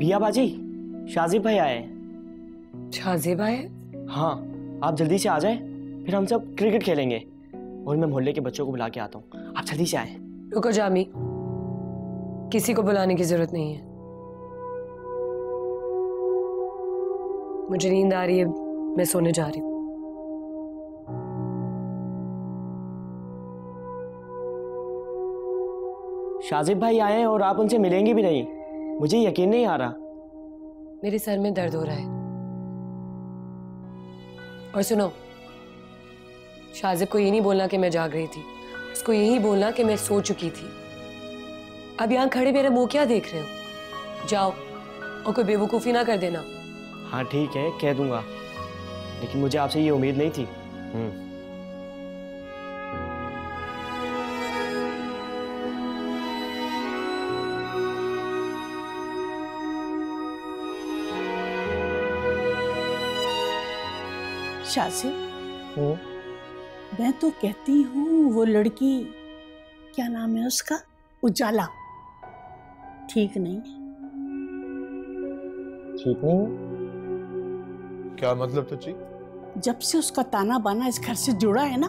बिया बाजी, शाजिब भाई आए हैं। शाजिब आए? हाँ, आप जल्दी से आ जाएं, फिर हम सब क्रिकेट खेलेंगे और मैं मोहल्ले के बच्चों को बुला के आता हूँ। आप जल्दी से आए। रुको जामी, किसी को बुलाने की जरूरत नहीं है। मुझे नींद आ रही है, मैं सोने जा रही हूँ। शाजिब भाई आए हैं और आप उनसे मिलेंगे भी नहीं, मुझे यकीन नहीं आ रहा। मेरे सर में दर्द हो रहा है। और सुनो, शाजिब को ये नहीं बोलना कि मैं जाग रही थी, उसको यही बोलना कि मैं सो चुकी थी। अब यहाँ खड़े मेरा मुंह क्या देख रहे हो? जाओ और कोई बेवकूफ़ी ना कर देना। हाँ ठीक है, कह दूंगा, लेकिन मुझे आपसे ये उम्मीद नहीं थी। शाजिब, मैं तो कहती हूँ वो लड़की, क्या नाम है उसका, उजाला, ठीक नहीं। ठीक नहीं? क्या मतलब चाची? जब से उसका ताना बाना इस घर से जुड़ा है ना,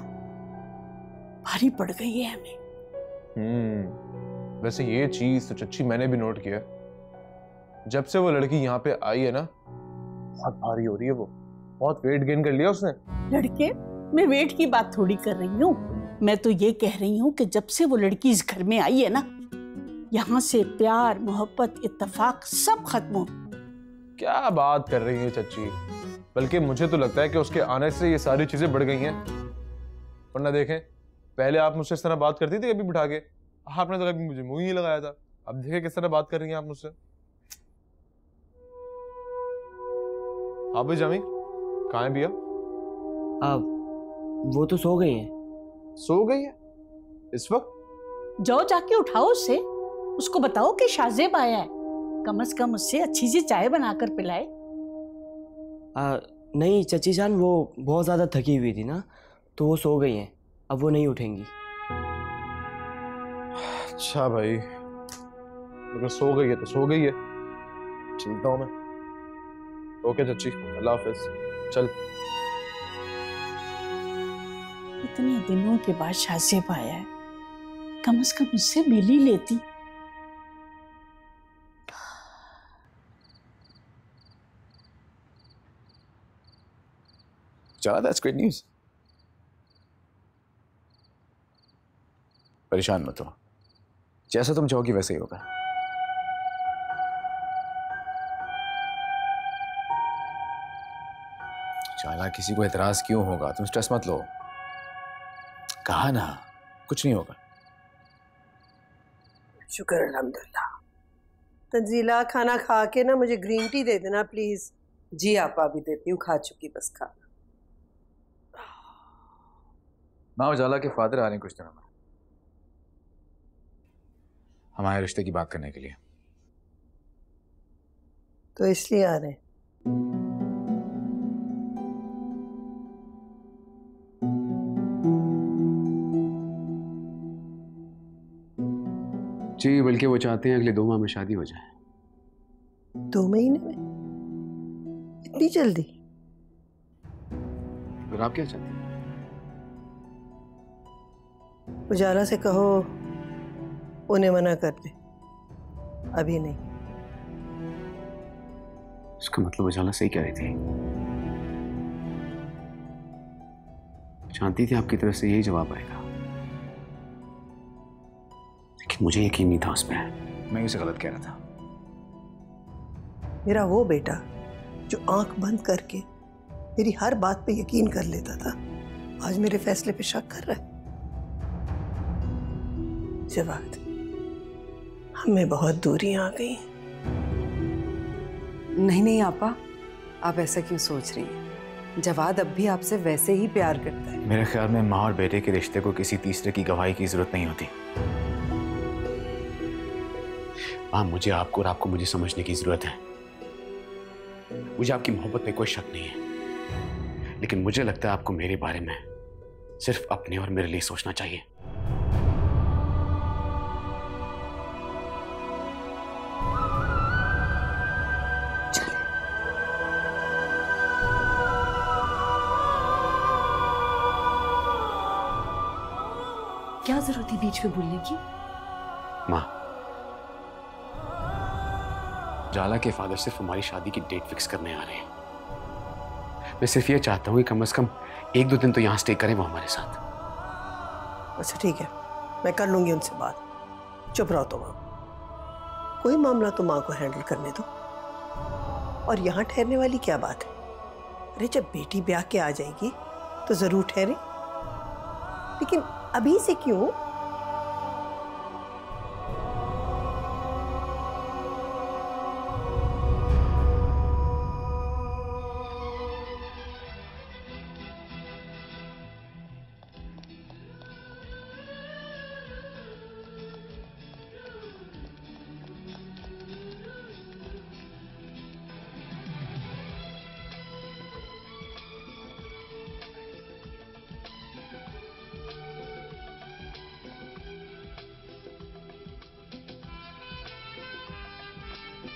भारी पड़ गई है हमें। वैसे ये चीज तो चाची मैंने भी नोट किया। जब से वो लड़की यहाँ पे आई है ना, बहुत भारी हो रही है वो। बहुत वेट गेन कर लिया उसने। लड़के, मैं वेट की बात थोड़ी कर रही हूँ, मैं तो ये कह रही हूँ कि जब से वो लड़की इस घर में आई है ना, यहाँ से प्यार, मोहब्बत, इत्तेफाक सब खत्म हो। क्या बात कर रही है चाची? बल्कि मुझे तो लगता है कि उसके आने से ये सारी चीजें बढ़ गई हैं। वरना देखें, पहले आप मुझसे इस तरह बात करती थी कभी बिठा के, आपने तो कभी मुझे मुंह ही लगाया था। अब देखें किस तरह बात कर रही हैं आप मुझसे। हाँ भाई जामी, कहाँ है बिया? वो तो सो गई हैं। सो गई है इस वक्त? जाओ जाके उठाओ उसे, उसको बताओ कि शाजिब आया है, कम से कम उससे अच्छी सी चाय बनाकर पिलाए। नहीं चाची जान, वो बहुत ज्यादा थकी हुई थी ना, तो वो सो गई हैं, अब वो नहीं उठेंगी। अच्छा भाई, अगर सो गई है तो सो गई है, चलता हूँ मैं। ओके चाची, अल्लाह हाफिज। चल। इतने दिनों के बाद शाजिब आया है, कम से कम उससे मिल ही लेती। चला, दैट्स ग्रेट न्यूज़। परेशान मत हो, जैसा तुम चाहोगी वैसे ही होगा। चाला, किसी को एतराज क्यों होगा? तुम स्ट्रेस मत लो, कहा ना कुछ नहीं होगा। शुक्र अल्हम्दुलिल्लाह। तंजीला, खाना खा के ना मुझे ग्रीन टी दे देना प्लीज। जी आपा भी देती हूँ, खा चुकी बस खा। माँ उजाला के फादर आ रहे हैं कुछ दिनों में, हमारे रिश्ते की बात करने के लिए। तो इसलिए आ रहे हैं? जी, बल्कि वो चाहते हैं अगले 2 माह में शादी हो जाए। 2 महीने में? इतनी जल्दी? और आप क्या चाहते हैं? उजाला से कहो उन्हें मना कर दे, अभी नहीं। इसका मतलब उजाला सही कह रही थी, जानती थी आपकी तरफ से यही जवाब आएगा, लेकिन मुझे यकीन नहीं था उस पर। मैं उसे गलत कह रहा था। मेरा वो बेटा जो आंख बंद करके मेरी हर बात पे यकीन कर लेता था, आज मेरे फैसले पे शक कर रहा है। जवाद, हमें बहुत दूरियां आ गई। नहीं नहीं आपा, आप ऐसा क्यों सोच रही हैं? जवाद अब भी आपसे वैसे ही प्यार करता है। मेरे ख्याल में माँ और बेटे के रिश्ते को किसी तीसरे की गवाही की जरूरत नहीं होती। माँ, मुझे आपको और आपको मुझे समझने की जरूरत है। मुझे आपकी मोहब्बत पे कोई शक नहीं है, लेकिन मुझे लगता है आपको मेरे बारे में सिर्फ अपने और मेरे लिए सोचना चाहिए। क्या जरूरत थी बीच में बोलने की? माँ, जाला के फादर सिर्फ हमारी शादी की डेट फिक्स करने आ रहे हैं। मैं सिर्फ ये चाहता हूँ कि कम से कम 1-2 दिन तो यहाँ स्टे करें वो हमारे साथ। अच्छा ठीक है, मैं कर लूंगी उनसे बात। चुप रहो तो माँ, कोई मामला तो माँ को हैंडल करने दो। और यहाँ ठहरने वाली क्या बात है? अरे जब बेटी ब्याह के आ जाएगी तो जरूर ठहरे, लेकिन अभी से क्यों?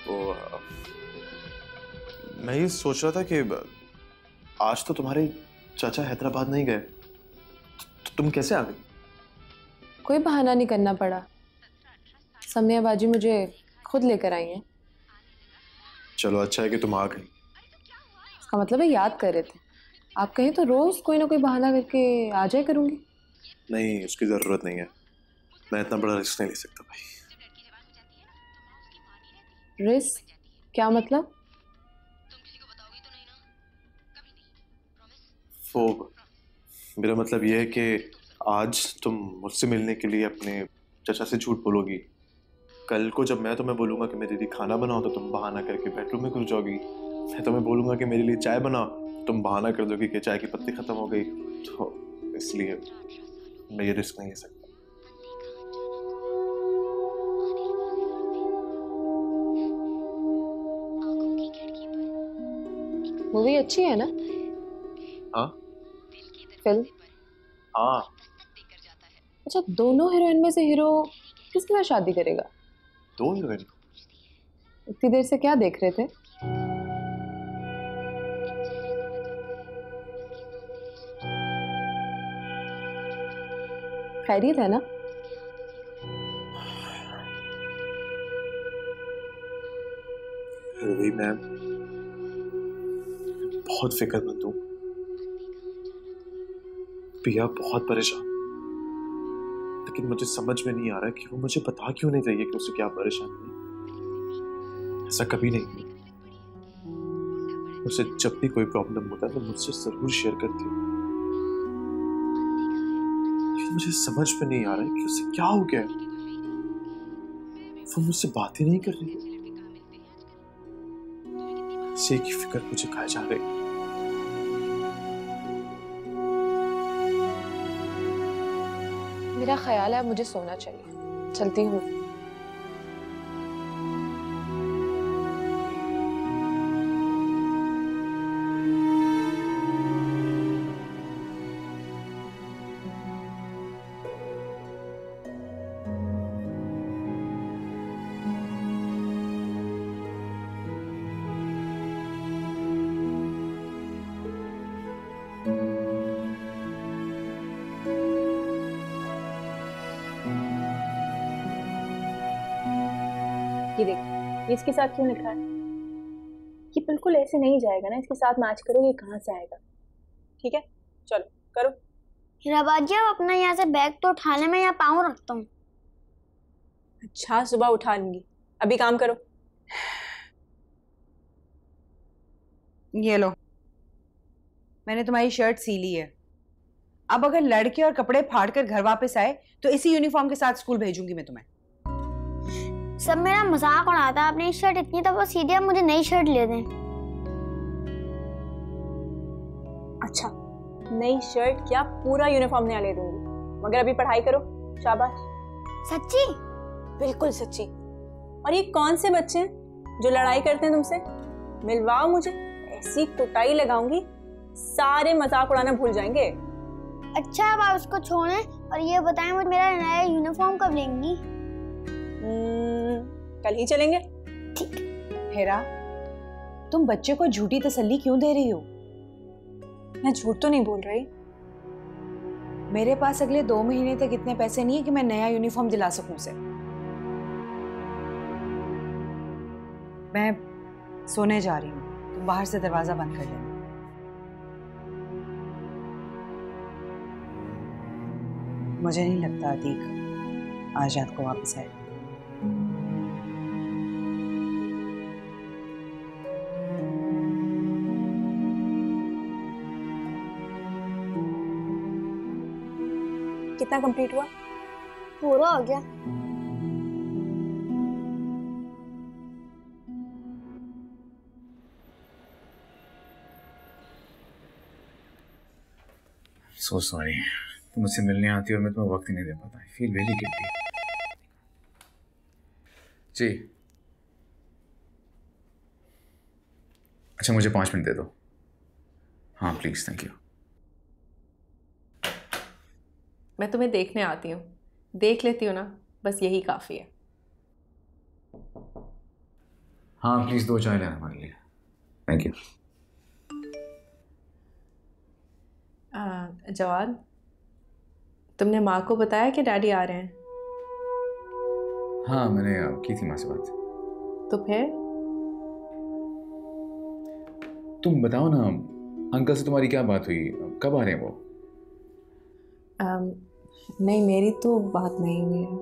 तो मैं ये सोच रहा था कि आज तो तुम्हारे चाचा हैदराबाद नहीं गए, तो तुम कैसे आ गई? कोई बहाना नहीं करना पड़ा, समिया बाजी मुझे खुद लेकर आई हैं। चलो अच्छा है कि तुम आ गई। इसका मतलब है याद कर रहे थे। आप कहें तो रोज कोई ना कोई बहाना करके आ जाए करूंगी। नहीं, उसकी जरूरत नहीं है, मैं इतना बड़ा रिस्क नहीं ले सकता भाई। रिस्क? क्या मतलब? वो मेरा मतलब ये है कि आज तुम मुझसे मिलने के लिए अपने चाचा से झूठ बोलोगी। कल को जब मैं तुम्हें बोलूंगा कि मेरे लिए खाना बनाओ तो तुम बहाना करके बेडरूम में घुस जाओगी। मैं तुम्हें बोलूंगा कि मेरे लिए चाय बनाओ, तुम बहाना कर दोगी कि चाय की पत्ती खत्म हो गई। तो इसलिए मैं ये रिस्क नहीं ले सकता। मूवी अच्छी है ना? हाँ फिल्म? हाँ। अच्छा, दोनों हीरोइन में से हीरो किसके साथ शादी करेगा? दो हीरोइन? इतनी देर से क्या देख रहे थे? खैरियत है ना? रवि मैम, बहुत फिक्रमंद हूँ। पिया बहुत परेशान, लेकिन मुझे समझ में नहीं आ रहा है कि वो मुझे बता क्यों नहीं रही है कि उसे क्या परेशानी है। ऐसा कभी नहीं हुआ। उसे जब भी कोई प्रॉब्लम होता है तो मुझसे जरूर शेयर करती है, लेकिन मुझे समझ में नहीं आ रहा है कि उसे क्या हो गया है। वो मुझसे बात ही नहीं कर रही है। इसी की फिक्र मुझे खाए जा रही है। मेरा ख्याल है अब मुझे सोना चाहिए। चलती हूँ। ये देख, ये इसके साथ क्यों लिखा है? ये बिल्कुल ऐसे नहीं जाएगा ना, इसके साथ मैच करो। ये कहाँ से आएगा? ठीक है, चलो करो। हीराबाजी, अब अपना यहाँ से बैग तो उठा ले, मैं यहाँ पाँव रखता हूँ। अच्छा, सुबह उठा लूंगी, अभी काम करो। ये लो, मैंने तुम्हारी शर्ट सी ली है। अब अगर लड़के और कपड़े फाड़ कर घर वापस आए तो इसी यूनिफॉर्म के साथ स्कूल भेजूंगी मैं तुम्हें। सब मेरा मजाक उड़ाता, अपनी शर्ट इतनी तो वो सीधे अब मुझे नई शर्ट ले दें। अच्छा, नई शर्ट क्या, पूरा यूनिफॉर्म नया ले दूंगी, मगर अभी पढ़ाई करो। शाबाश। सच्ची? बिल्कुल सच्ची। और ये कौन से बच्चे हैं जो लड़ाई करते हैं तुमसे? मिलवाओ मुझे, ऐसी कुटाई लगाऊंगी सारे मजाक उड़ाना भूल जाएंगे। अच्छा, अब आप उसको छोड़ें और ये बताएं मुझे मेरा नया यूनिफॉर्म कब लेंगी? कल ही चलेंगे। ठीक। हेरा, तुम बच्चे को झूठी तसल्ली क्यों दे रही हो? मैं झूठ तो नहीं बोल रही, मेरे पास अगले 2 महीने तक इतने पैसे नहीं है कि मैं नया यूनिफॉर्म दिला सकूं उसे। मैं सोने जा रही हूँ, तुम बाहर से दरवाजा बंद कर लेना। मुझे नहीं लगता अतीक आज रात को वापस आए। कितना कंप्लीट हुआ? पूरा हो गया। सो सॉरी, तुम मुझसे मिलने आती हो और मैं तुम्हें वक्त ही नहीं दे पाता। I feel very guilty. जी अच्छा, मुझे 5 मिनट दे दो। हाँ प्लीज, थैंक यू। मैं तुम्हें देखने आती हूँ, देख लेती हूँ ना, बस यही काफ़ी है। हाँ प्लीज 2 चाय लेना हमारे लिए, थैंक यू। जवाद, तुमने माँ को बताया कि डैडी आ रहे हैं? हाँ मैंने की थी माँ से बात। तो फिर तुम बताओ ना, अंकल से तुम्हारी क्या बात हुई? कब आ रहे हैं वो? नहीं, मेरी तो बात नहीं हुई है।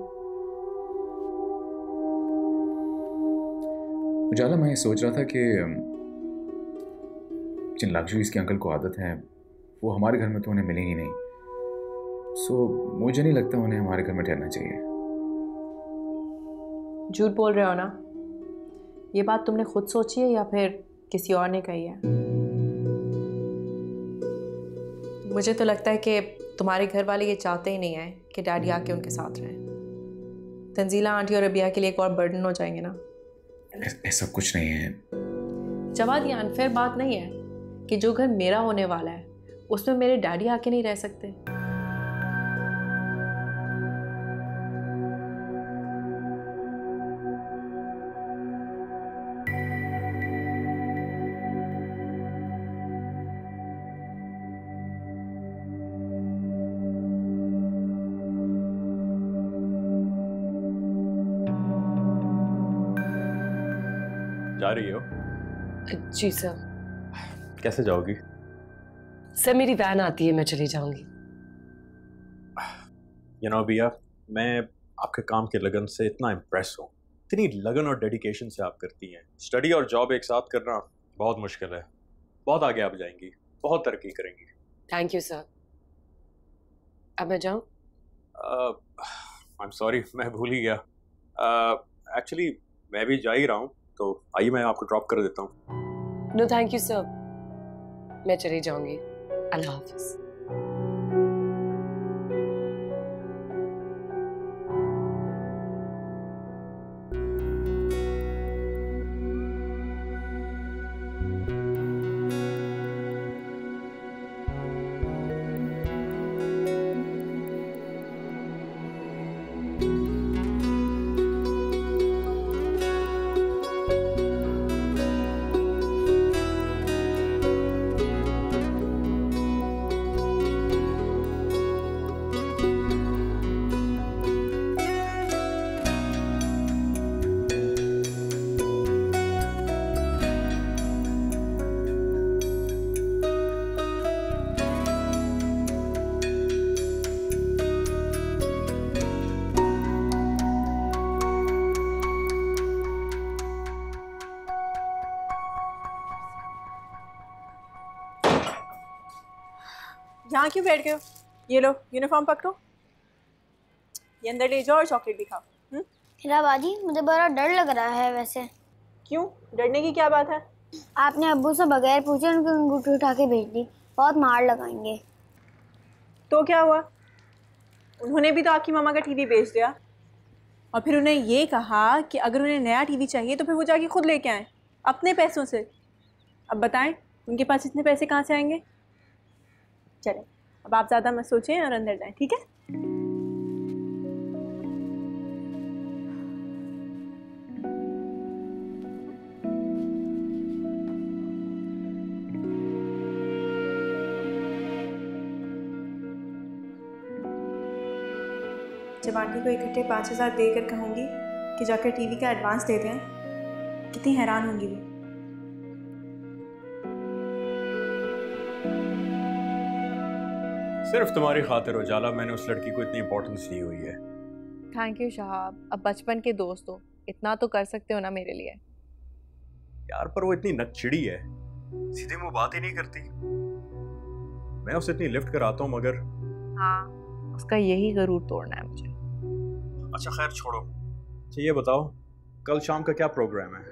उजाला, मैं सोच रहा था कि जिन लग्जरीज की अंकल को आदत है वो हमारे घर में तो उन्हें मिलेंगी नहीं, सो मुझे नहीं लगता उन्हें हमारे घर में ठहरना चाहिए। झूठ बोल रहे हो ना? ये बात तुमने खुद सोची है या फिर किसी और ने कही है? मुझे तो लगता है कि तुम्हारे घर वाले ये चाहते ही नहीं है कि डैडी आके उनके साथ रहें। तंजीला आंटी और रबिया के लिए एक और बर्डन हो जाएंगे ना। ऐसा कुछ नहीं है जवाद, ये अनफेयर बात नहीं है कि जो घर मेरा होने वाला है उसमें मेरे डैडी आके नहीं रह सकते। जा रही हो? जी सर। कैसे जाओगी? सर मेरी वैन आती है, मैं चली जाऊंगी। बिया, मैं आपके काम के लगन से इतना इम्प्रेस हूँ। इतनी लगन और डेडिकेशन से आप करती हैं। स्टडी और जॉब एक साथ करना बहुत मुश्किल है। बहुत आगे आप जाएंगी, बहुत तरक्की करेंगी। Thank you sir. अब मैं जाऊँ? आई एम सॉरी, मैं भूल ही गया। एक्चुअली मैं भी जा ही रहा हूँ, तो आइए मैं आपको ड्रॉप कर देता हूँ। नो थैंक यू सर, मैं चली जाऊंगी। अल्लाह हाफिज। यहाँ क्यों बैठ गए हो? ये लो यूनिफॉर्म पकड़ो, ये अंदर ले जाओ और चॉकलेट भी खाओ। मेरा बाजी, मुझे बड़ा डर लग रहा है। वैसे क्यों? डरने की क्या बात है? आपने अब्बू से बगैर पूछे उनकी अंगूठी उठा के भेज दी, बहुत मार लगाएंगे। तो क्या हुआ? उन्होंने भी तो आपकी मामा का टीवी बेच दिया और फिर उन्हें ये कहा कि अगर उन्हें नया टीवी चाहिए तो फिर वो जाके खुद लेके आए अपने पैसों से। अब बताएं उनके पास इतने पैसे कहाँ से आएंगे? चलें, अब आप ज़्यादा मत सोचें और अंदर जाएं, ठीक है? जब आंटी को इकट्ठे 5,000 देकर कहूँगी कि जाकर टीवी का एडवांस दे दें, कितनी हैरान होंगी वो। सिर्फ तुम्हारी खातिर उजाला मैंने उस लड़की को इतनी इंपॉर्टेंस दी हुई है। थैंक यू शहाब, अब बचपन के दोस्त हो, इतना तो कर सकते हो ना मेरे लिए। यार पर वो इतनी नकचिड़ी है, सीधे मुंह बात ही नहीं करती। मैं उसे इतनी लिफ्ट कराता हूँ मगर हाँ, उसका यही गरूर तोड़ना है मुझे। अच्छा खैर छोड़ो। अच्छा ये बताओ, कल शाम का क्या प्रोग्राम है?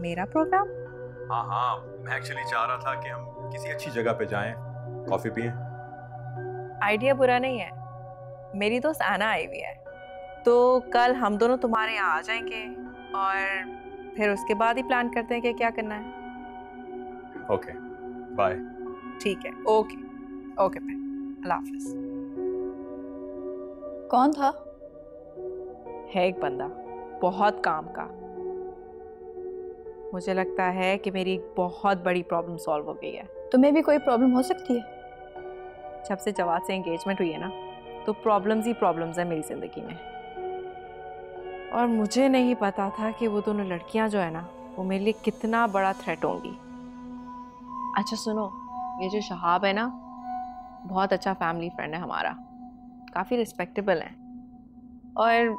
मेरा प्रोग्राम? हाँ हाँ, मैं एक्चुअली चाह रहा था कि हम किसी अच्छी जगह पे जाएं, कॉफी पिएं। आइडिया बुरा नहीं है, मेरी दोस्त आना आई हुई है, तो कल हम दोनों तुम्हारे यहाँ आ जाएंगे और फिर उसके बाद ही प्लान करते हैं कि क्या करना है। Okay bye. ठीक है, ओके ओके बाय, अल्लाह हाफिज। कौन था? है एक बंदा, बहुत काम का। मुझे लगता है कि मेरी एक बहुत बड़ी प्रॉब्लम सॉल्व हो गई है। तुम्हें भी कोई प्रॉब्लम हो सकती है? जब से जवाद से एंगेजमेंट हुई है ना, तो प्रॉब्लम्स ही प्रॉब्लम्स है मेरी ज़िंदगी में। और मुझे नहीं पता था कि वो दोनों लड़कियां जो है ना, वो मेरे लिए कितना बड़ा थ्रेट होंगी। अच्छा सुनो, ये जो शहाब है ना, बहुत अच्छा फैमिली फ्रेंड है हमारा, काफ़ी रिस्पेक्टेबल है और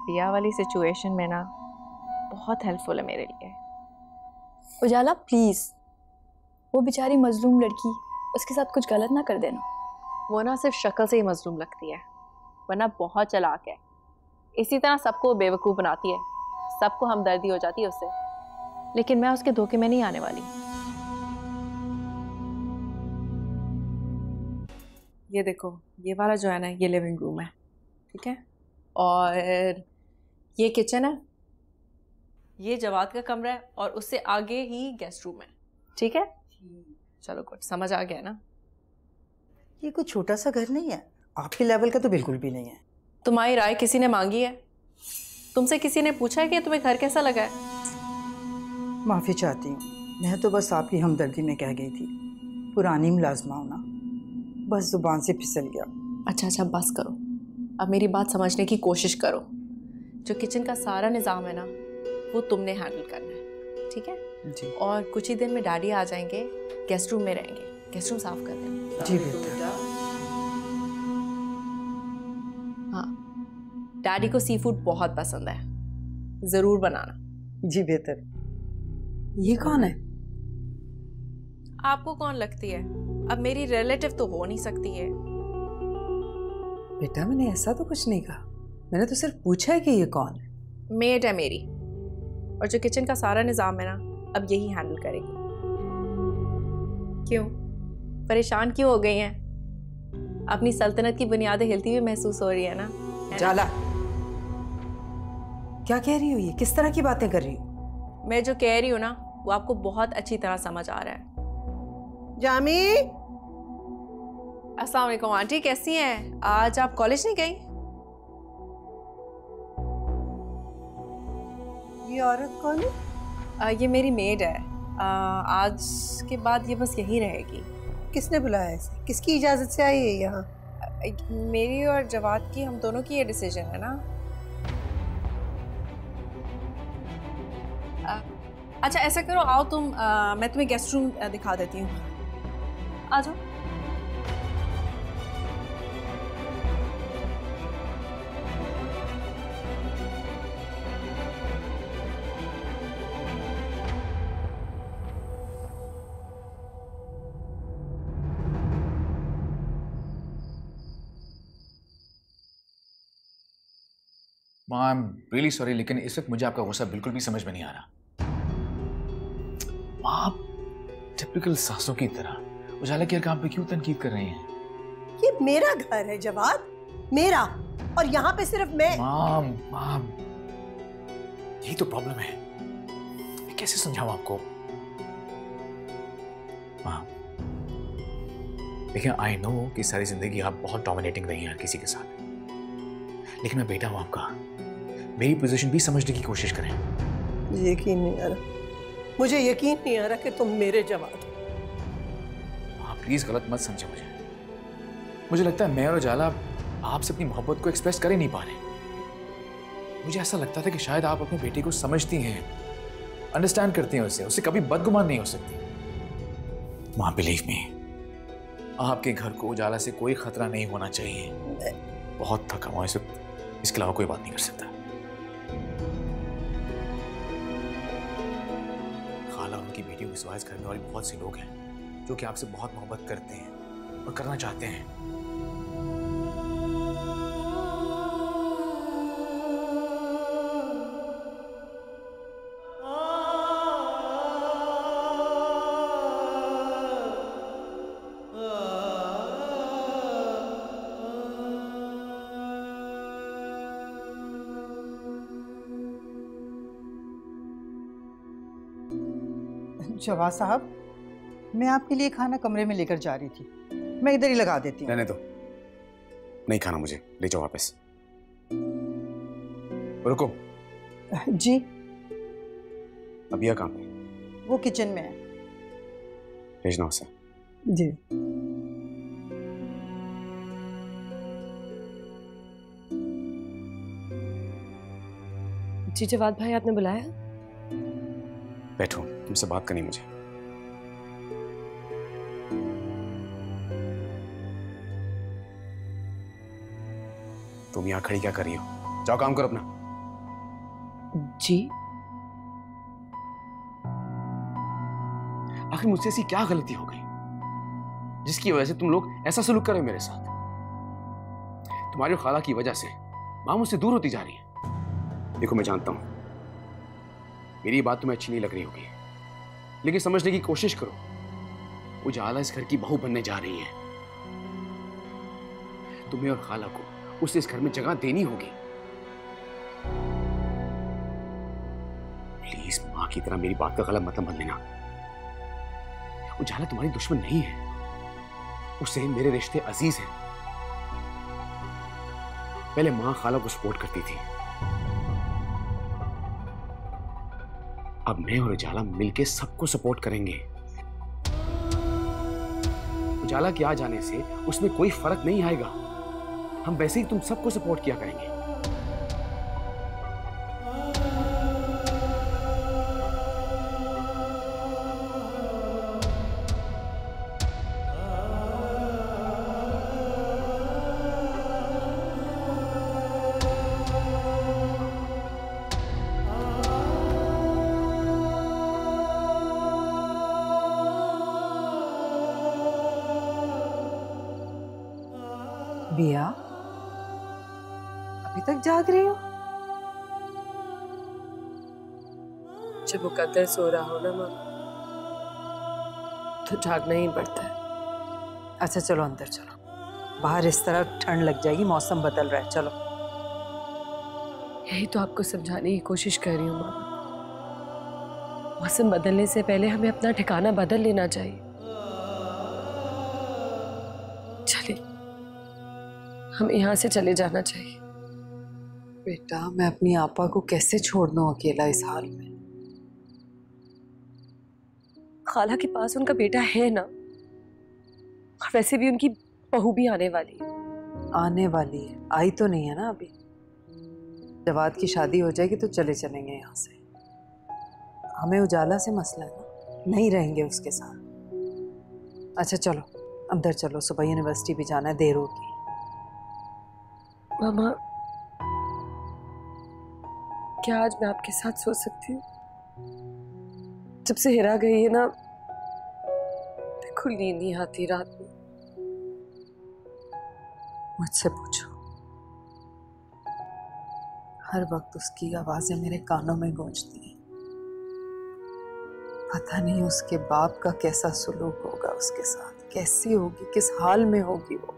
बिया वाली सिचुएशन में ना बहुत हेल्पफुल है मेरे लिए। उजाला प्लीज़, वो बेचारी मजलूम लड़की, उसके साथ कुछ गलत ना कर देना। वो ना सिर्फ शक्ल से ही मजलूम लगती है, वरना बहुत चालाक है। इसी तरह सबको बेवकूफ़ बनाती है, सबको हमदर्दी हो जाती है उससे, लेकिन मैं उसके धोखे में नहीं आने वाली। ये देखो, ये वाला जो है ना, ये लिविंग रूम है, ठीक है, और ये किचन है, ये जवाद का कमरा है और उससे आगे ही गेस्ट रूम है, ठीक है। चलो कुछ समझ आ गया ना? ये कोई छोटा सा घर नहीं है, आपके लेवल का तो बिल्कुल भी नहीं है। तुम्हारी राय किसी ने मांगी है? तुमसे किसी ने पूछा है कि तुम्हें घर कैसा लगा है? माफ़ी चाहती हूँ, मैं तो बस आपकी हमदर्दी में कह गई थी। पुरानी मुलाजमा होना बस जुबान से फिसल गया। अच्छा अच्छा बस करो, अब मेरी बात समझने की कोशिश करो। जो किचन का सारा निज़ाम है ना, वो तुमने हैंडल करना है, ठीक है जी। और कुछ ही दिन में डैडी आ जाएंगे, गेस्ट रूम में रहेंगे, गेस्ट रूम साफ कर देना। जी बेटा। हाँ, डैडी को सी फूड बहुत पसंद है, ज़रूर बनाना। जी बेहतर। ये कौन है? आपको कौन लगती है? अब मेरी रिलेटिव तो हो नहीं सकती है। बेटा मैंने ऐसा तो कुछ नहीं कहा, मैंने तो सिर्फ पूछा है कि ये कौन है। मेड है मेरी, और जो किचन का सारा निज़ाम है ना, अब यही हैंडल करेगी। क्यों परेशान क्यों हो गई हैं? अपनी सल्तनत की बुनियादें हिलती हुई महसूस हो रही है ना? जाला, क्या कह रही हो? ये किस तरह की बातें कर रही हो? मैं जो कह रही हूँ ना, वो आपको बहुत अच्छी तरह समझ आ रहा है। जामी, अस्सलाम वालेकुम आंटी, कैसी हैं? आज आप कॉलेज नहीं गई? ये औरत कौन है? ये मेरी मेड है। आज के बाद ये बस यहीं रहेगी। किसने बुलाया इसे? किसकी इजाजत से आई है यहाँ? मेरी और जवाद की, हम दोनों की ये डिसीजन है ना। अच्छा ऐसा करो, आओ तुम, मैं तुम्हें गेस्ट रूम दिखा देती हूँ, आ जाओ। माँ आई एम रियली सॉरी, लेकिन इस वक्त मुझे आपका गुस्सा बिल्कुल भी समझ में नहीं आ रहा। माँ आप टिपिकल सासों की तरह उजाला के काम पे क्यों तनकीद कर रही हैं? ये मेरा घर है जवाद, मेरा, और यहाँ पे सिर्फ मैं। माँ यही तो प्रॉब्लम है, मैं कैसे समझाऊं आपको? माँ देखिए, आई नो कि सारी जिंदगी आप बहुत डोमिनेटिंग रही हैं हर किसी के साथ, लेकिन मैं बेटा हूं आपका, मेरी पोजीशन भी समझने की कोशिश करें। मुझे यकीन नहीं आ रहा, मुझे यकीन नहीं आ रहा कि तुम मेरे जवाद हो। आप प्लीज गलत मत समझे मुझे लगता है मैं और उजाला आप से अपनी मोहब्बत को एक्सप्रेस कर ही नहीं पा रहे। मुझे ऐसा लगता था कि शायद आप अपने बेटे को समझती हैं, अंडरस्टैंड करती हैं उससे कभी बदगुमान नहीं हो सकती। मां बिलीव मी, आपके घर को उजाला से कोई खतरा नहीं होना चाहिए। बहुत थका हुआ इस वक्त, इसके अलावा कोई बात नहीं कर सकता। खाला उनकी बेटियों के सिवाय इस घर में और बहुत से लोग हैं जो कि आपसे बहुत मोहब्बत करते हैं और करना चाहते हैं। जवाद साहब, मैं आपके लिए खाना कमरे में लेकर जा रही थी, मैं इधर ही लगा देती हूँ। रहने दो, नहीं खाना मुझे, ले जाओ वापस। रुको जी। अभी कहाँ पे? वो किचन में है। भेजना उसे। जी। जी जवाद भाई, आपने बुलाया? बैठो, तुमसे बात करनी मुझे। तुम यहाँ खड़ी क्या कर रही हो? जाओ काम करो अपना। जी। आखिर मुझसे ऐसी क्या गलती हो गई जिसकी वजह से तुम लोग ऐसा सलूक कर रहे हो मेरे साथ? तुम्हारी खाला की वजह से मां मुझसे दूर होती जा रही है। देखो, मैं जानता हूं मेरी बात तुम्हें अच्छी नहीं लग रही होगी, लेकिन समझने की कोशिश करो। उजाला इस घर की बहू बनने जा रही है। तुम्हें और खाला को उसे इस घर में जगह देनी होगी। प्लीज मां की तरह मेरी बात का गलत मतलब मत लेना। उजाला तुम्हारी दुश्मन नहीं है, उससे मेरे रिश्ते अजीज हैं। पहले मां खाला को सपोर्ट करती थी, अब मैं और उजाला मिलके सबको सपोर्ट करेंगे। उजाला के आ जाने से उसमें कोई फर्क नहीं आएगा। हम वैसे ही तुम सबको सपोर्ट किया करेंगे। बिया, अभी तक जाग रही हो? जब मुकद्दर सो रहा हो ना माँ, तो जागना ही पड़ता है। अच्छा चलो अंदर चलो, बाहर इस तरह ठंड लग जाएगी, मौसम बदल रहा है। चलो। यही तो आपको समझाने की कोशिश कर रही हूँ माँ। मौसम बदलने से पहले हमें अपना ठिकाना बदल लेना चाहिए। चले, हमें यहाँ से चले जाना चाहिए। बेटा, मैं अपनी आपा को कैसे छोड़ दूं अकेला इस हाल में? खाला के पास उनका बेटा है ना, और वैसे भी उनकी बहू भी आने वाली है। आने वाली है, आई तो नहीं है ना अभी। जवाद की शादी हो जाएगी तो चले चलेंगे यहाँ से। हमें उजाला से मसला है ना, नहीं रहेंगे उसके साथ। अच्छा चलो अंदर चलो, सुबह यूनिवर्सिटी भी जाना है, देर होगी। मामा, क्या आज मैं आपके साथ सो सकती हूँ? जब से हिरा गई है ना, बिल्कुल नींद नहीं आती रात में। मुझसे पूछो, हर वक्त उसकी आवाजें मेरे कानों में गूंजती हैं। पता नहीं उसके बाप का कैसा सुलूक होगा उसके साथ, कैसी होगी, किस हाल में होगी वो।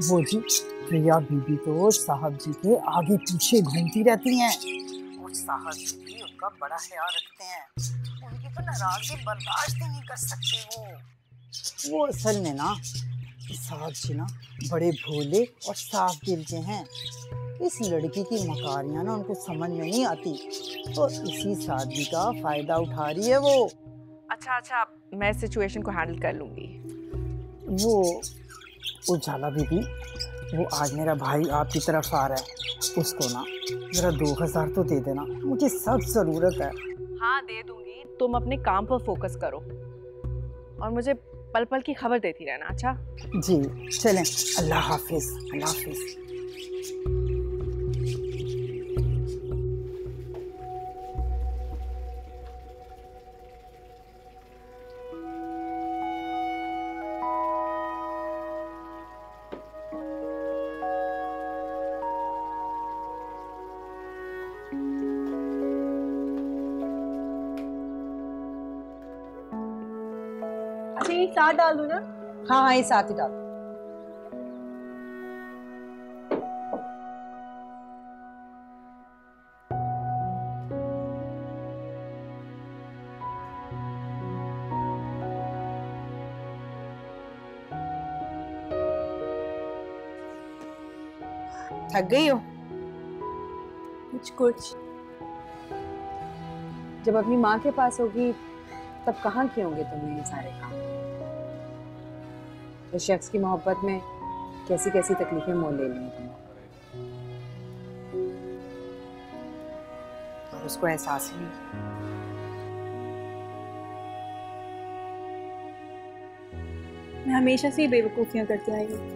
वो जी प्रिया बीबी तो साहब जी के आगे पीछे घूमती रहती हैं और साहब जी भी उनका बड़ा ख्याल रखते हैं। उनकी तो नाराजगी बर्दाश्त ही नहीं कर सकते वो। वो असल में ना साहब जी ना बड़े भोले और साफ दिल के हैं। इस लड़की की मकारियां ना उनको समझ में नहीं आती, तो इसी सादगी का फायदा उठा रही है वो। अच्छा, मैं सिचुएशन को हैंडल कर लूंगी। वो उजाला बीबी, वो आज मेरा भाई आपकी तरफ आ रहा है, उसको ना जरा 2000 तो दे देना, मुझे सख्त जरूरत है। हाँ दे दूंगी, तुम अपने काम पर फोकस करो और मुझे पल पल की खबर देती रहना। अच्छा जी चलें, अल्लाह हाफिज। अल्लाह हाफिज। अच्छा ये साथ डाल दूं ना? हाँ हाँ, ये साथ ही डाल। थक गई हो? कुछ जब अपनी माँ के पास होगी तब कहाँ किए होंगे तुमने ये सारे काम? इस शख्स की मोहब्बत में कैसी कैसी तकलीफें मोल ले ली तुमने, और उसको एहसास ही नहीं। मैं हमेशा से ही बेवकूफियां करती आई हूँ।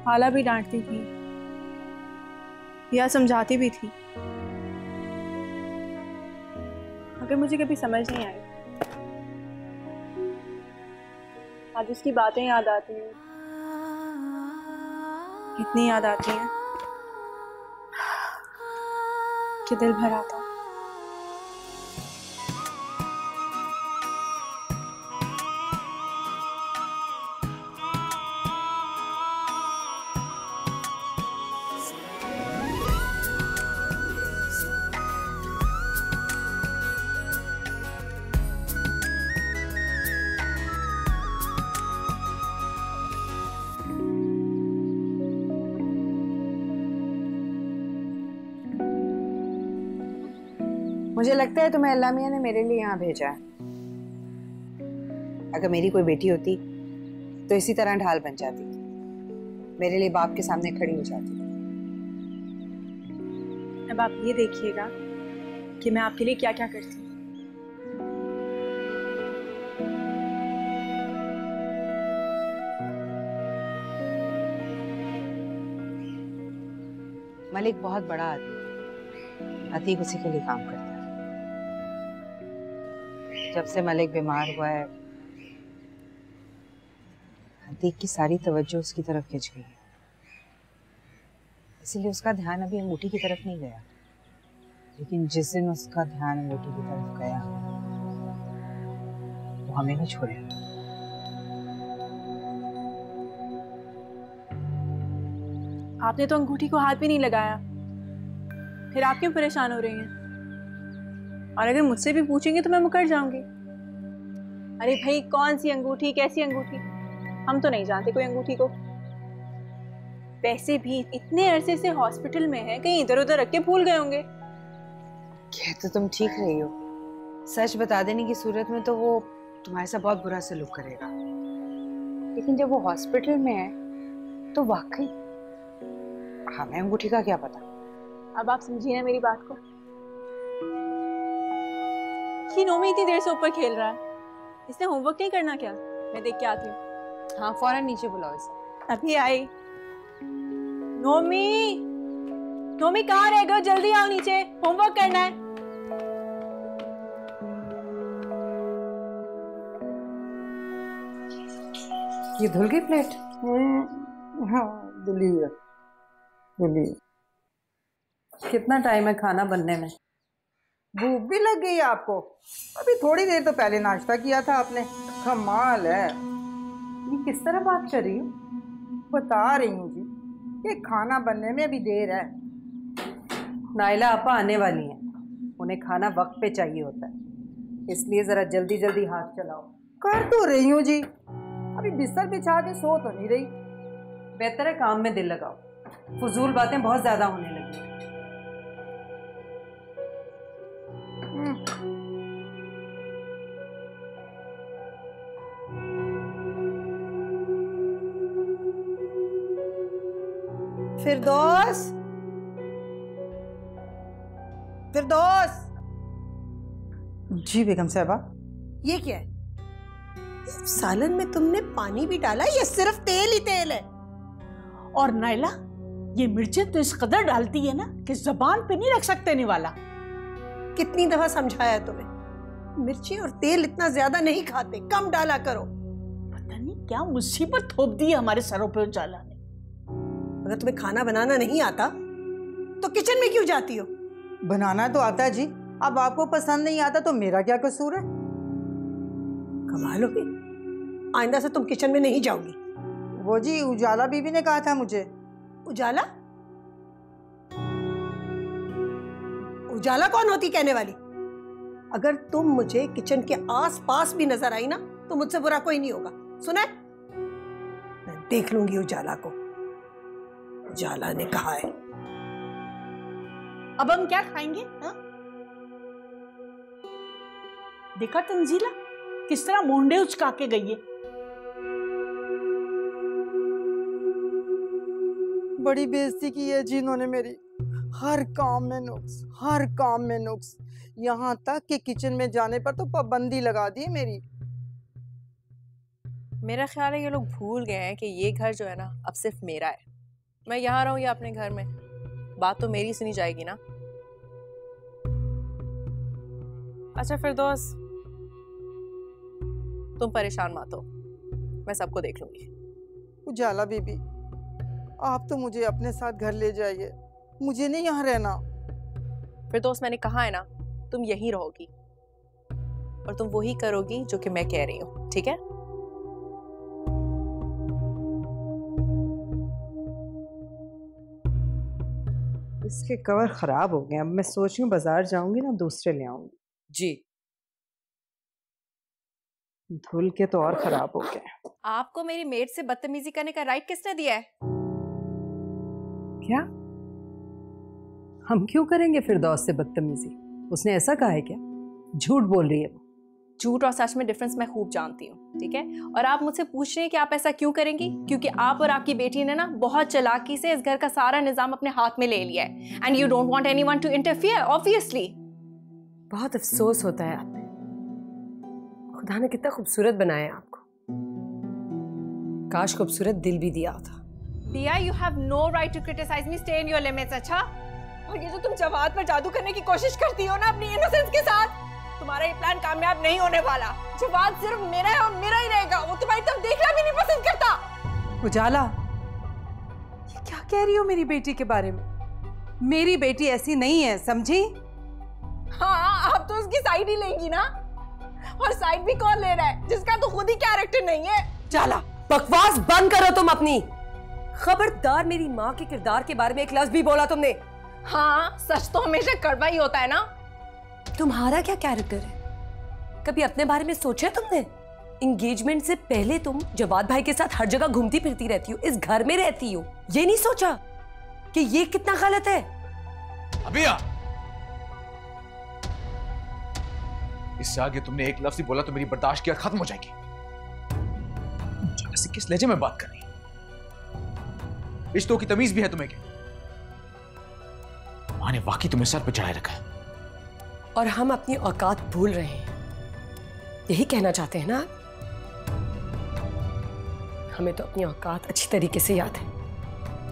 हाला भी डांटती थी या समझाती भी थी, मगर मुझे कभी समझ नहीं आई। आज उसकी बातें याद आती हैं, इतनी याद आती हैं कि दिल भर आता है। मुझे लगता है तुम्हें अल्लाह मियां ने मेरे लिए यहाँ भेजा है। अगर मेरी कोई बेटी होती तो इसी तरह ढाल बन जाती, मेरे लिए बाप के सामने खड़ी हो जाती। अब आप ये देखिएगा कि मैं आपके लिए क्या क्या करती हूँ। मलिक बहुत बड़ा आदमी है, अतीक उसी के लिए काम करता है। जब से मलिक बीमार हुआ है, अतीक की सारी तवज्जो उसकी तरफ खिंच गई है, इसलिए उसका ध्यान अभी अंगूठी की तरफ नहीं गया। लेकिन जिस दिन उसका ध्यान अंगूठी की तरफ गया, वो हमें नहीं छोड़ेगा। आपने तो अंगूठी को हाथ भी नहीं लगाया, फिर आप क्यों परेशान हो रही हैं? और अगर मुझसे भी पूछेंगे तो मैं मुकर जाऊंगी। अरे भाई, कौन सी अंगूठी, कैसी अंगूठी? हम तो नहीं जानते कोई अंगूठी को। वैसे भी इतने अरसे से हॉस्पिटल में है, कहीं इधर उधर रख के भूल गए होंगे। कह तो तुम ठीक रही हो, सच बता देने की सूरत में तो वो तुम्हारे साथ बहुत बुरा सलूक करेगा, लेकिन जब वो हॉस्पिटल में है तो वाकई हमें अंगूठी का क्या पता। अब आप समझिए ना मेरी बात को। ये नोमी इतनी देर से ऊपर खेल रहा है, इसने होमवर्क नहीं करना क्या? मैं देख के आती हूँ। हाँ, फौरन नीचे बुलाओ इसे। अभी आई। नोमी, नोमी कहाँ रह गए? जल्दी आओ नीचे, होमवर्क करना है। ये धुल गई प्लेट? हाँ धुली है, धुली है। कितना टाइम है खाना बनने में? भूख भी लग गई आपको? अभी थोड़ी देर तो पहले नाश्ता किया था आपने। कमाल है। ये किस तरह बात कर रही हो? बता रही हूँ जी, ये खाना बनने में अभी देर है। नाइला आपा आने वाली हैं, उन्हें खाना वक्त पे चाहिए होता है, इसलिए जरा जल्दी जल्दी हाथ चलाओ। कर तो रही हूँ जी, अभी बिस्तर बिछा के सो तो नहीं रही। बेहतर है काम में दिल लगाओ, फजूल बातें बहुत ज्यादा होने लगी। फिरदौस, फिरदौस। जी बेगम साहबा। ये क्या है? सालन में तुमने पानी भी डाला? ये सिर्फ तेल ही तेल है। और नाइला, ये मिर्चें तो इस कदर डालती है ना कि जबान पे नहीं रख सकते निवाला। कितनी दफा समझाया है तुम्हें, मिर्ची और तेल इतना ज्यादा नहीं खाते, कम डाला करो। पता नहीं क्या मुसीबत थोप दी है हमारे सरों पे उजाला ने। अगर तुम्हें खाना बनाना नहीं आता तो किचन में क्यों जाती हो? बनाना तो आता है जी, अब आपको पसंद नहीं आता तो मेरा क्या कसूर है? कमाल हो गई, आइंदा से तुम किचन में नहीं जाओगी। वो जी उजाला बीबी ने कहा था मुझे। उजाला? उजाला कौन होती कहने वाली? अगर तुम मुझे किचन के आस-पास भी नजर आई ना तो मुझसे बुरा कोई नहीं होगा, सुना? मैं देख लूंगी उजाला को। उजाला ने कहा है। अब हम क्या खाएंगे? हा? देखा तंजीला किस तरह मुंडे उचका के गई है। बड़ी बेइज्जती की है जी इन्होंने मेरी। हर काम में नुक्स, हर काम में नुक्स, यहाँ तक कि किचन में जाने पर तो पाबंदी लगा दी है मेरी। मेरा ख्याल है ये लोग भूल गए हैं कि ये घर जो है ना अब सिर्फ मेरा है। मैं यहाँ रहूँ या अपने घर में, बात तो मेरी सुनी जाएगी ना। अच्छा फिरदौस, तुम परेशान मत हो, मैं सबको देख लूंगी। उजाला बीबी, आप तो मुझे अपने साथ घर ले जाइए, मुझे नहीं यहाँ रहना। फिरदौस, मैंने कहा है ना तुम यहीं रहोगी और तुम वही करोगी जो कि मैं कह रही हूँ, ठीक है? इसके कवर खराब हो गए, अब मैं सोच रही हूँ बाजार जाऊंगी ना दूसरे ले आऊंगी। जी, धुल के तो और खराब हो गए। आपको मेरी मेड से बदतमीजी करने का राइट किसने दिया है? क्या? हम क्यों करेंगे फिरदौस से बदतमीजी? उसने ऐसा कहा है क्या? झूठ बोल रही है वो। झूठ और सच में डिफरेंस मैं खूब जानती हूँ, ठीक है? और आप मुझसे पूछ रहे हैं कि आप ऐसा क्यों करेंगी? क्योंकि आप और आपकी बेटी ने ना बहुत चालाकी से इस घर का सारा निजाम अपने हाथ में ले लिया है and you don't want anyone to interfere, obviously. बहुत अफसोस होता है आप पे। खुदा ने कितना खूबसूरत बनाया है आपको, काश खूबसूरत दिल भी दिया होता। दिया, you have no right to criticize me, stay in your limits, अच्छा? और ये जो तुम जवाद पर जादू करने की कोशिश करती हो ना अपनी इनोसेंस के साथ, तुम्हारा ये प्लान कामयाब नहीं होने वाला। जवाद सिर्फ मेरा है और मेरा ही रहेगा, वो तुम्हारी तरफ देखना भी नहीं पसंद करता। उजाला, ये क्या कह रही हो मेरी बेटी के बारे में? मेरी बेटी ऐसी नहीं है, समझी? हाँ, आप तो उसकी साइड ही लेंगी ना, और साइड भी कौन ले रहा है जिसका तो खुद ही कैरेक्टर नहीं है। जाला, बकवास बंद करो तुम अपनी। खबरदार मेरी माँ के किरदार के बारे में एक लफ्ज भी बोला तुमने। हाँ, सच तो हमेशा कड़वा ही होता है ना। तुम्हारा क्या कैरेक्टर है? कभी अपने बारे में सोचा है तुमने? एंगेजमेंट से पहले तुम जवाद भाई के साथ हर जगह घूमती फिरती रहती हो, इस घर में रहती हो। ये नहीं सोचा कि ये कितना गलत है? अबिया, इससे आगे तुमने एक लफ्ज ही बोला तो मेरी बर्दाश्त की हद खत्म हो जाएगी। ऐसे किस लहजे में बात कर रही है? रिश्तों की तमीज भी है तुम्हें क्या? माँ ने वाकई तुम्हें सर पे चढ़ाए रखा है। और हम अपनी औकात भूल रहे हैं, यही कहना चाहते हैं ना? हमें तो अपनी औकात अच्छी तरीके से याद है,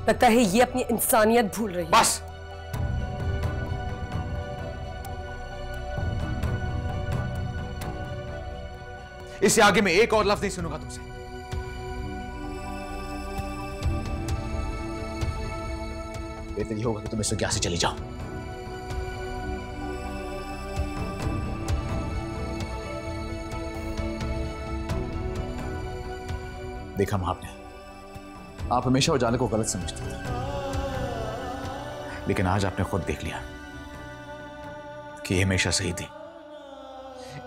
लगता है ये अपनी इंसानियत भूल रही है। बस, इससे आगे मैं एक और लफ्ज नहीं सुनूंगा तुमसे। बेहतर ये होगा कि तुम इस जगह से चली जाओ। देखा मां, आपने, आप हमेशा उजाले को गलत समझती थी, लेकिन आज आपने खुद देख लिया कि ये हमेशा सही थी।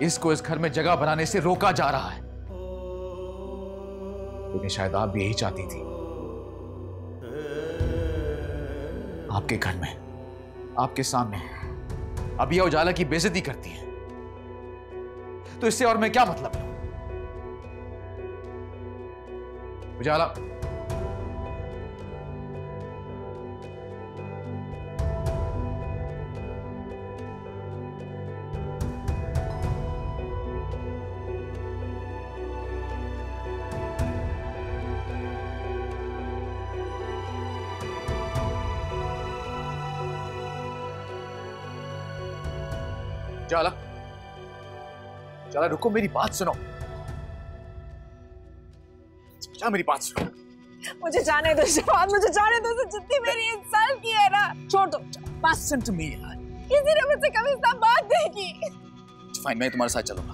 इसको इस घर में जगह बनाने से रोका जा रहा है। लेकिन शायद आप भी यही चाहती थी। आपके घर में, आपके सामने अबिया उजाला की बेइज्जती करती है, तो इससे और मैं क्या मतलब लूं? उजाला, जाला, जाला रुको, मेरी बात सुनो। जा, मेरी बात सुनो। मुझे जाने दो शफात, मुझे जाने दो। जितनी मेरी इंसल्ट की है ना, छोड़ दो। Listen to me यार। किसी ने मुझसे कभी इतना बात नहीं की। फाइन, मैं तुम्हारे साथ चलूंगा।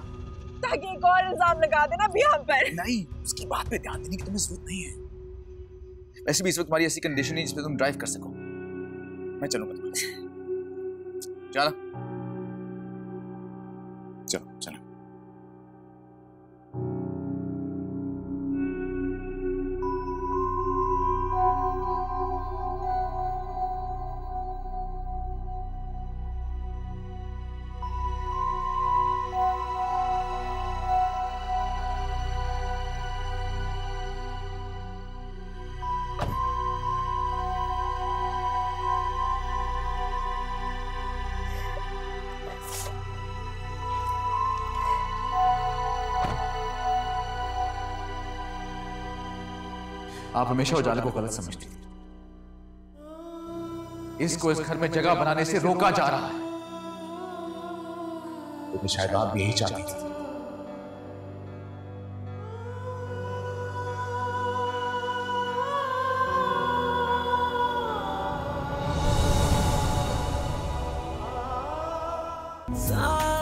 ताकि एक और इल्जाम लगा देना भी हम पर। नहीं, उसकी बात पे ध्यान देने की तुम्हें जरूरत नहीं है। वैसे भी इस वक्त तुम्हारी ऐसी कंडीशन नहीं जिसपे तुम ड्राइव कर सको। मैं चलूंगा तुम्हारे साथ। जाला, चलो चलो। आप हमेशा उजाला को गलत समझती हैं। इसको इस घर में जगह बनाने से रोका जा रहा है, लेकिन शायद आप भी यही चाहती थी। सा